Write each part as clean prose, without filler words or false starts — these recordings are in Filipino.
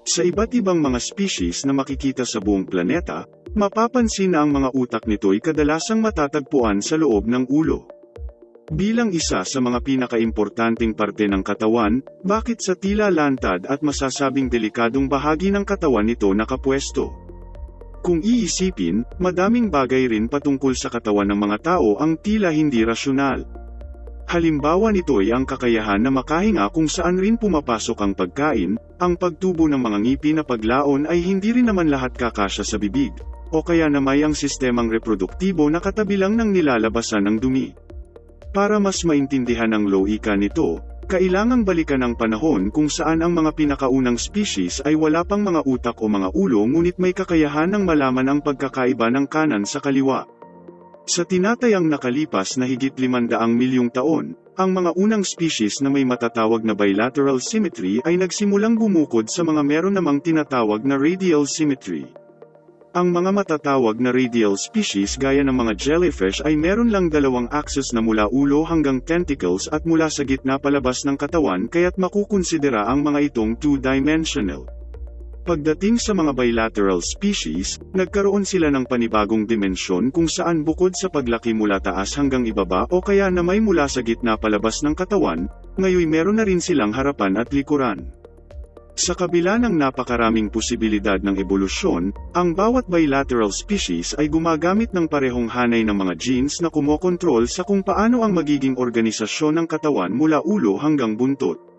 Sa iba't ibang mga species na makikita sa buong planeta, mapapansin na ang mga utak nito'y kadalasang matatagpuan sa loob ng ulo. Bilang isa sa mga pinakaimportanteng parte ng katawan, bakit sa tila lantad at masasabing delikadong bahagi ng katawan nito nakapwesto? Kung iisipin, madaming bagay rin patungkol sa katawan ng mga tao ang tila hindi rasyonal. Halimbawa nito'y ang kakayahan na makahinga kung saan rin pumapasok ang pagkain, ang pagtubo ng mga ngipin na paglaon ay hindi rin naman lahat kakasya sa bibig, o kaya namay ang sistemang reproduktibo na katabi lang ng nilalabasan ng dumi. Para mas maintindihan ang logika nito, kailangang balikan ang panahon kung saan ang mga pinakaunang species ay wala pang mga utak o mga ulo ngunit may kakayahan ng malaman ang pagkakaiba ng kanan sa kaliwa. Sa tinatayang nakalipas na higit 500 milyong taon, ang mga unang species na may matatawag na bilateral symmetry ay nagsimulang bumukod sa mga meron namang tinatawag na radial symmetry. Ang mga matatawag na radial species gaya ng mga jellyfish ay meron lang dalawang axis na mula ulo hanggang tentacles at mula sa gitna palabas ng katawan kaya't makukonsidera ang mga itong two-dimensional. Pagdating sa mga bilateral species, nagkaroon sila ng panibagong dimensyon kung saan bukod sa paglaki mula taas hanggang ibaba o kaya na may mula sa gitna palabas ng katawan, ngayon meron na rin silang harapan at likuran. Sa kabila ng napakaraming posibilidad ng ebolusyon, ang bawat bilateral species ay gumagamit ng parehong hanay ng mga genes na kumokontrol sa kung paano ang magiging organisasyon ng katawan mula ulo hanggang buntot.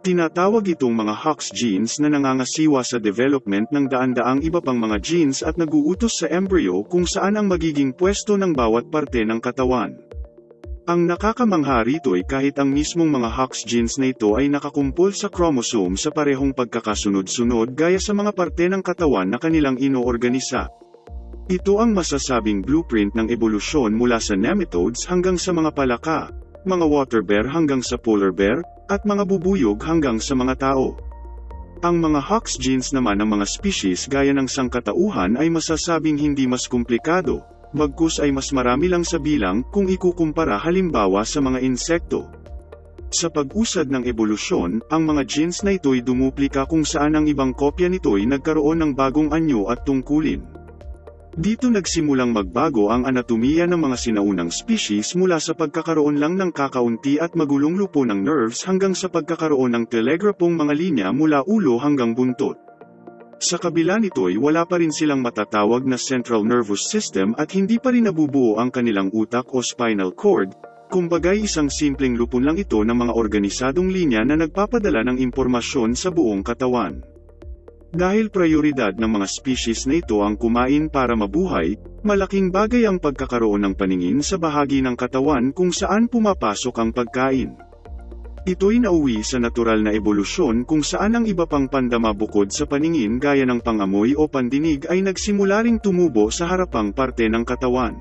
Tinatawag itong mga Hox genes na nangangasiwa sa development ng daan-daang iba pang mga genes at naguutos sa embryo kung saan ang magiging pwesto ng bawat parte ng katawan. Ang nakakamangha rito ay kahit ang mismong mga Hox genes na ito ay nakakumpol sa chromosome sa parehong pagkakasunod-sunod gaya sa mga parte ng katawan na kanilang inoorganisa. Ito ang masasabing blueprint ng ebolusyon mula sa nematodes hanggang sa mga palaka, mga water bear hanggang sa polar bear, at mga bubuyog hanggang sa mga tao. Ang mga Hox genes naman ng mga species gaya ng sangkatauhan ay masasabing hindi mas komplikado, bagkus ay mas marami lang sa bilang kung ikukumpara halimbawa sa mga insekto. Sa pag-usad ng ebolusyon, ang mga genes na ito'y dumuplika kung saan ang ibang kopya nito'y nagkaroon ng bagong anyo at tungkulin. Dito nagsimulang magbago ang anatomiya ng mga sinaunang species mula sa pagkakaroon lang ng kakaunti at magulong lupo ng nerves hanggang sa pagkakaroon ng telegrapong mga linya mula ulo hanggang buntot. Sa kabila nito'y wala pa rin silang matatawag na central nervous system at hindi pa rin nabubuo ang kanilang utak o spinal cord, kumbagay isang simpleng lupon lang ito ng mga organisadong linya na nagpapadala ng impormasyon sa buong katawan. Dahil prioridad ng mga species na ito ang kumain para mabuhay, malaking bagay ang pagkakaroon ng paningin sa bahagi ng katawan kung saan pumapasok ang pagkain. Ito'y nauwi sa natural na ebolusyon kung saan ang iba pang pandama bukod sa paningin gaya ng pangamoy o pandinig ay nagsimula ring tumubo sa harapang parte ng katawan.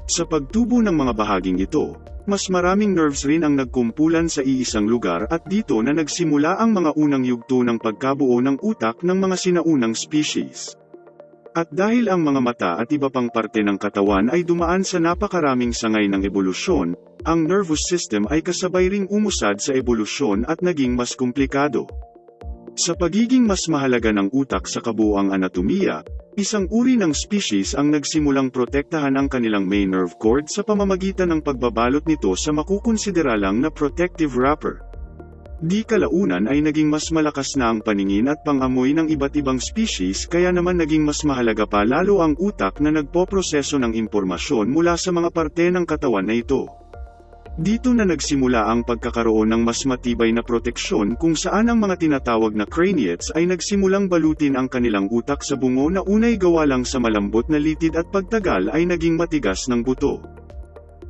Sa pagtubo ng mga bahaging ito, mas maraming nerves rin ang nagkumpulan sa iisang lugar at dito na nagsimula ang mga unang yugto ng pagkabuo ng utak ng mga sinaunang species. At dahil ang mga mata at iba pang parte ng katawan ay dumaan sa napakaraming sangay ng ebolusyon, ang nervous system ay kasabay ring umusad sa ebolusyon at naging mas komplikado. Sa pagiging mas mahalaga ng utak sa kabuuang anatomiya, isang uri ng species ang nagsimulang protektahan ang kanilang main nerve cord sa pamamagitan ng pagbabalot nito sa makukonsidera lang na protective wrapper. Di kalaunan ay naging mas malakas na ang paningin at pangamoy ng iba't ibang species kaya naman naging mas mahalaga pa lalo ang utak na nagpoproseso ng impormasyon mula sa mga parte ng katawan na ito. Dito na nagsimula ang pagkakaroon ng mas matibay na proteksyon kung saan ang mga tinatawag na craniotes ay nagsimulang balutin ang kanilang utak sa bungo na unay gawa lang sa malambot na litid at pagtagal ay naging matigas ng buto.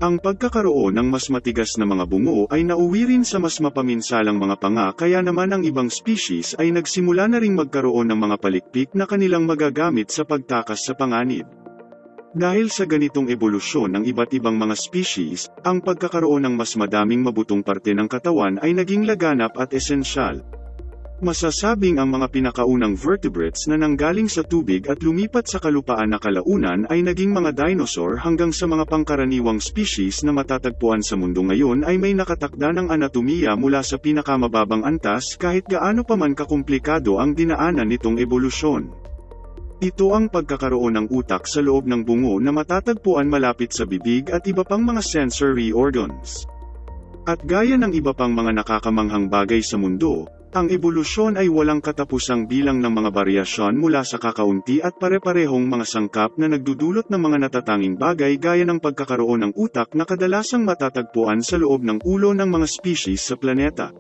Ang pagkakaroon ng mas matigas na mga bungo ay nauwi rin sa mas mapaminsalang mga panga kaya naman ang ibang species ay nagsimula na ring magkaroon ng mga palikpik na kanilang magagamit sa pagtakas sa panganib. Dahil sa ganitong ebolusyon ng iba't ibang mga species, ang pagkakaroon ng mas madaming mabutong parte ng katawan ay naging laganap at esensyal. Masasabing ang mga pinakaunang vertebrates na nanggaling sa tubig at lumipat sa kalupaan na kalaunan ay naging mga dinosaur hanggang sa mga pangkaraniwang species na matatagpuan sa mundo ngayon ay may nakatakda ng anatomiya mula sa pinakamababang antas kahit gaano pa man kakumplikado ang dinaanan nitong ebolusyon. Ito ang pagkakaroon ng utak sa loob ng bungo na matatagpuan malapit sa bibig at iba pang mga sensory organs. At gaya ng iba pang mga nakakamanghang bagay sa mundo, ang ebolusyon ay walang katapusang bilang ng mga baryasyon mula sa kakaunti at pare-parehong mga sangkap na nagdudulot ng mga natatanging bagay gaya ng pagkakaroon ng utak na kadalasang matatagpuan sa loob ng ulo ng mga species sa planeta.